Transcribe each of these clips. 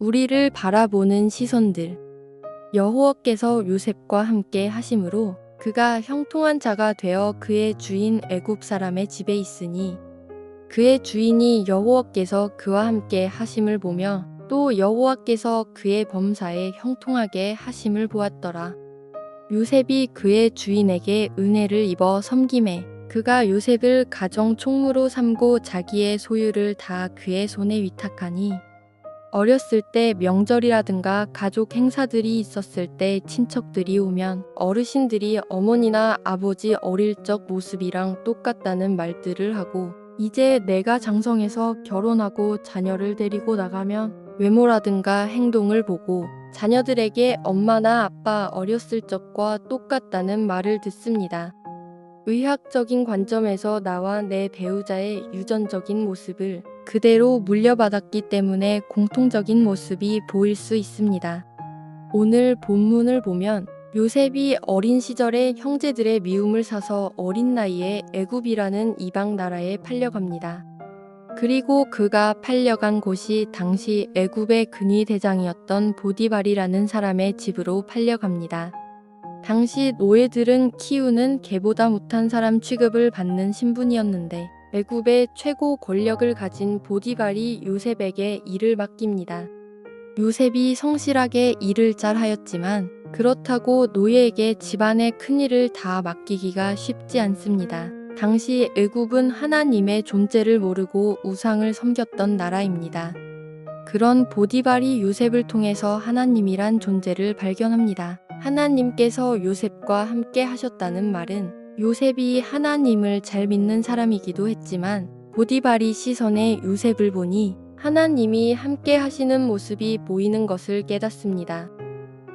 우리를 바라보는 시선들. 여호와께서 요셉과 함께 하심으로 그가 형통한 자가 되어 그의 주인 애굽 사람의 집에 있으니 그의 주인이 여호와께서 그와 함께 하심을 보며 또 여호와께서 그의 범사에 형통하게 하심을 보았더라. 요셉이 그의 주인에게 은혜를 입어 섬김에 그가 요셉을 가정 총무로 삼고 자기의 소유를 다 그의 손에 위탁하니 어렸을 때 명절이라든가 가족 행사들이 있었을 때 친척들이 오면 어르신들이 어머니나 아버지 어릴 적 모습이랑 똑같다는 말들을 하고 이제 내가 장성해서 결혼하고 자녀를 데리고 나가면 외모라든가 행동을 보고 자녀들에게 엄마나 아빠 어렸을 적과 똑같다는 말을 듣습니다. 의학적인 관점에서 나와 내 배우자의 유전적인 모습을 그대로 물려받았기 때문에 공통적인 모습이 보일 수 있습니다. 오늘 본문을 보면 요셉이 어린 시절에 형제들의 미움을 사서 어린 나이에 애굽이라는 이방 나라에 팔려갑니다. 그리고 그가 팔려간 곳이 당시 애굽의 근위 대장이었던 보디발이라는 사람의 집으로 팔려갑니다. 당시 노예들은 키우는 개보다 못한 사람 취급을 받는 신분이었는데 애굽의 최고 권력을 가진 보디발이 요셉에게 일을 맡깁니다. 요셉이 성실하게 일을 잘 하였지만 그렇다고 노예에게 집안의 큰일을 다 맡기기가 쉽지 않습니다. 당시 애굽은 하나님의 존재를 모르고 우상을 섬겼던 나라입니다. 그런 보디발이 요셉을 통해서 하나님이란 존재를 발견합니다. 하나님께서 요셉과 함께 하셨다는 말은 요셉이 하나님을 잘 믿는 사람이기도 했지만 보디발이 시선에 요셉을 보니 하나님이 함께 하시는 모습이 보이는 것을 깨닫습니다.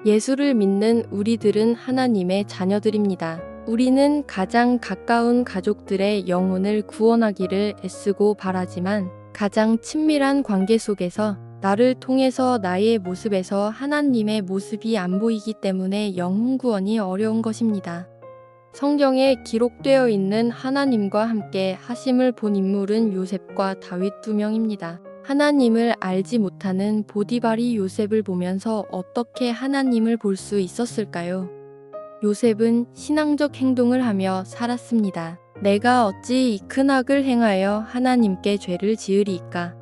예수를 믿는 우리들은 하나님의 자녀들입니다. 우리는 가장 가까운 가족들의 영혼을 구원하기를 애쓰고 바라지만 가장 친밀한 관계 속에서 나를 통해서 나의 모습에서 하나님의 모습이 안 보이기 때문에 영혼 구원이 어려운 것입니다. 성경에 기록되어 있는 하나님과 함께 하심을 본 인물은 요셉과 다윗 두 명입니다. 하나님을 알지 못하는 보디발이 요셉을 보면서 어떻게 하나님을 볼 수 있었을까요? 요셉은 신앙적 행동을 하며 살았습니다. 내가 어찌 이 큰 악을 행하여 하나님께 죄를 지으리이까?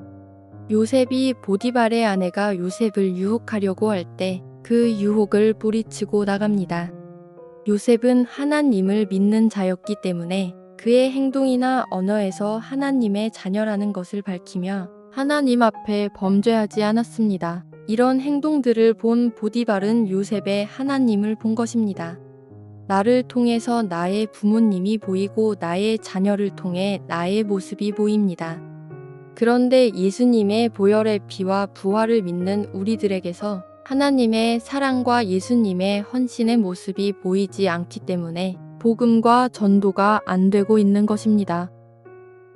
요셉이 보디발의 아내가 요셉을 유혹하려고 할 때 그 유혹을 뿌리치고 나갑니다. 요셉은 하나님을 믿는 자였기 때문에 그의 행동이나 언어에서 하나님의 자녀라는 것을 밝히며 하나님 앞에 범죄하지 않았습니다. 이런 행동들을 본 보디발은 요셉의 하나님을 본 것입니다. 나를 통해서 나의 부모님이 보이고 나의 자녀를 통해 나의 모습이 보입니다. 그런데 예수님의 보혈의 피와 부활을 믿는 우리들에게서 하나님의 사랑과 예수님의 헌신의 모습이 보이지 않기 때문에 복음과 전도가 안 되고 있는 것입니다.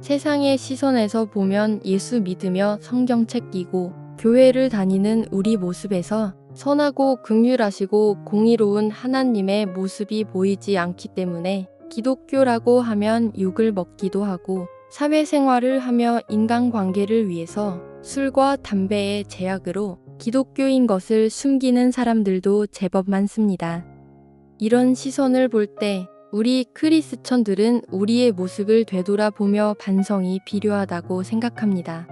세상의 시선에서 보면 예수 믿으며 성경책 끼고 교회를 다니는 우리 모습에서 선하고 긍휼하시고 공의로운 하나님의 모습이 보이지 않기 때문에 기독교라고 하면 욕을 먹기도 하고 사회생활을 하며 인간관계를 위해서 술과 담배의 제약으로 기독교인 것을 숨기는 사람들도 제법 많습니다. 이런 시선을 볼 때 우리 크리스천들은 우리의 모습을 되돌아보며 반성이 필요하다고 생각합니다.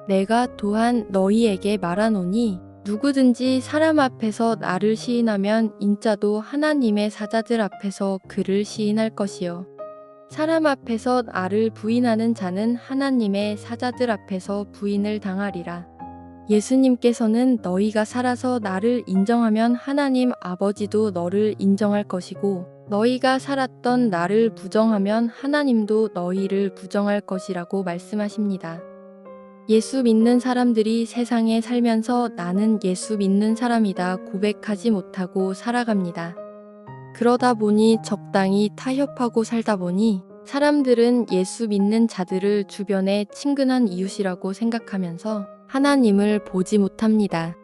내가 또한 너희에게 말하노니 누구든지 사람 앞에서 나를 시인하면 인자도 하나님의 사자들 앞에서 그를 시인할 것이요. 사람 앞에서 나를 부인하는 자는 하나님의 사자들 앞에서 부인을 당하리라. 예수님께서는 너희가 살아서 나를 인정하면 하나님 아버지도 너를 인정할 것이고 너희가 살았던 나를 부정하면 하나님도 너희를 부정할 것이라고 말씀하십니다. 예수 믿는 사람들이 세상에 살면서 나는 예수 믿는 사람이다 고백하지 못하고 살아갑니다. 그러다 보니 적당히 타협하고 살다 보니 사람들은 예수 믿는 자들을 주변의 친근한 이웃이라고 생각하면서 하나님을 보지 못합니다.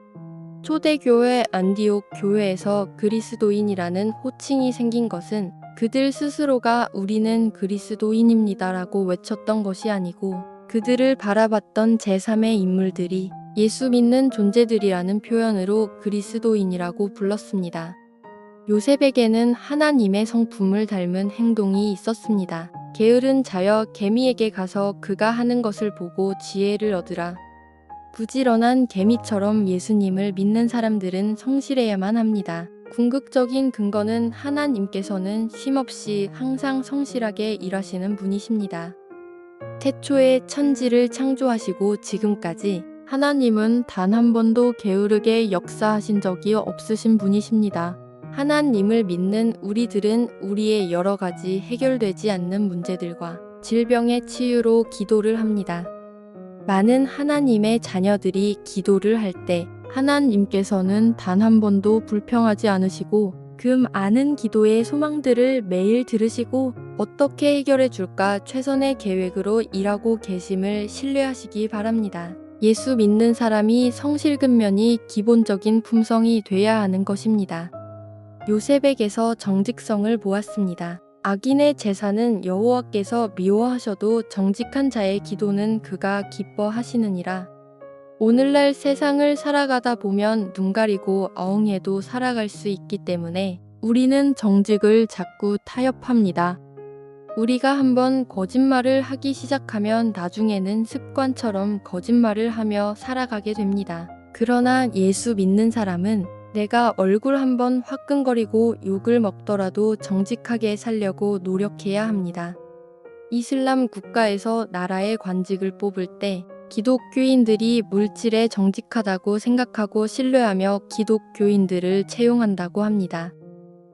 초대교회 안디옥 교회에서 그리스도인이라는 호칭이 생긴 것은 그들 스스로가 우리는 그리스도인입니다라고 외쳤던 것이 아니고 그들을 바라봤던 제3의 인물들이 예수 믿는 존재들이라는 표현으로 그리스도인이라고 불렀습니다. 요셉에게는 하나님의 성품을 닮은 행동이 있었습니다. 게으른 자여 개미에게 가서 그가 하는 것을 보고 지혜를 얻으라. 부지런한 개미처럼 예수님을 믿는 사람들은 성실해야만 합니다. 궁극적인 근거는 하나님께서는 쉼없이 항상 성실하게 일하시는 분이십니다. 태초에 천지를 창조하시고 지금까지 하나님은 단 한 번도 게으르게 역사하신 적이 없으신 분이십니다. 하나님을 믿는 우리들은 우리의 여러 가지 해결되지 않는 문제들과 질병의 치유로 기도를 합니다. 많은 하나님의 자녀들이 기도를 할 때 하나님께서는 단 한 번도 불평하지 않으시고 그 많은 기도의 소망들을 매일 들으시고 어떻게 해결해 줄까 최선의 계획으로 일하고 계심을 신뢰하시기 바랍니다. 예수 믿는 사람이 성실근면이 기본적인 품성이 돼야 하는 것입니다. 요셉에게서 정직성을 보았습니다. 악인의 제사는 여호와께서 미워하셔도 정직한 자의 기도는 그가 기뻐하시느니라. 오늘날 세상을 살아가다 보면 눈 가리고 어흥해도 살아갈 수 있기 때문에 우리는 정직을 자꾸 타협합니다. 우리가 한번 거짓말을 하기 시작하면 나중에는 습관처럼 거짓말을 하며 살아가게 됩니다. 그러나 예수 믿는 사람은 내가 얼굴 한번 화끈거리고 욕을 먹더라도 정직하게 살려고 노력해야 합니다. 이슬람 국가에서 나라의 관직을 뽑을 때 기독교인들이 물질에 정직하다고 생각하고 신뢰하며 기독교인들을 채용한다고 합니다.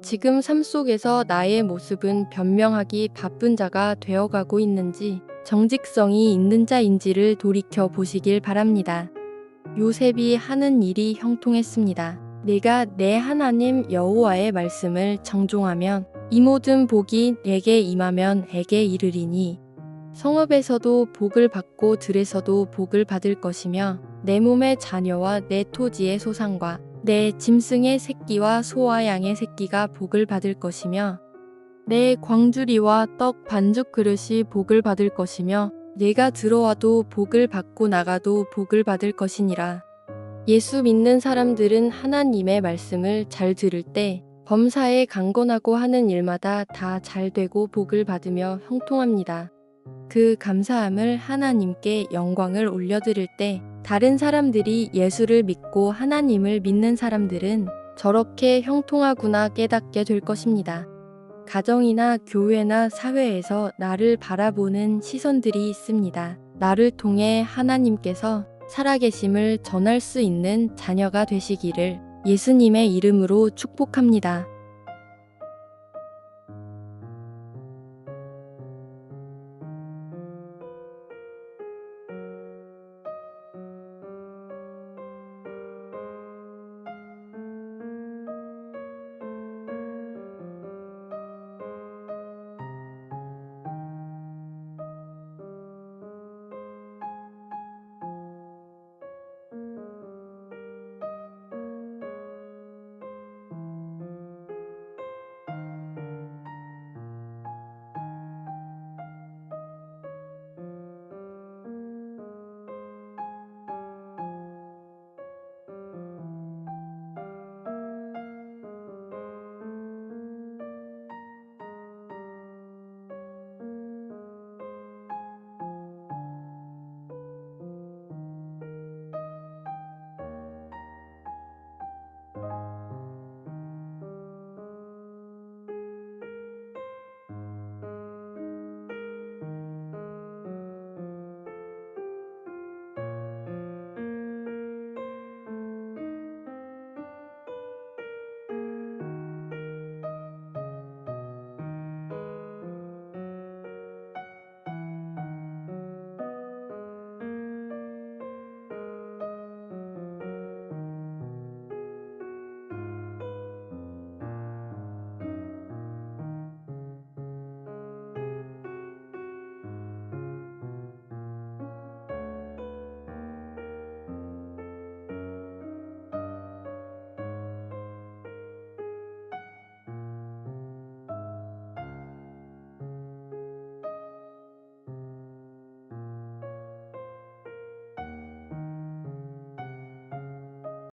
지금 삶 속에서 나의 모습은 변명하기 바쁜 자가 되어가고 있는지 정직성이 있는 자인지를 돌이켜 보시길 바랍니다. 요셉이 하는 일이 형통했습니다. 내가 내 하나님 여호와의 말씀을 정종하면 이 모든 복이 내게 임하면 내게 이르리니 성읍에서도 복을 받고 들에서도 복을 받을 것이며 내 몸의 자녀와 내 토지의 소산과 내 짐승의 새끼와 소와 양의 새끼가 복을 받을 것이며 내 광주리와 떡 반죽 그릇이 복을 받을 것이며 내가 들어와도 복을 받고 나가도 복을 받을 것이니라. 예수 믿는 사람들은 하나님의 말씀을 잘 들을 때 범사에 강건하고 하는 일마다 다 잘되고 복을 받으며 형통합니다. 그 감사함을 하나님께 영광을 올려드릴 때 다른 사람들이 예수를 믿고 하나님을 믿는 사람들은 저렇게 형통하구나 깨닫게 될 것입니다. 가정이나 교회나 사회에서 나를 바라보는 시선들이 있습니다. 나를 통해 하나님께서 살아계심을 전할 수 있는 자녀가 되시기를 예수님의 이름으로 축복합니다.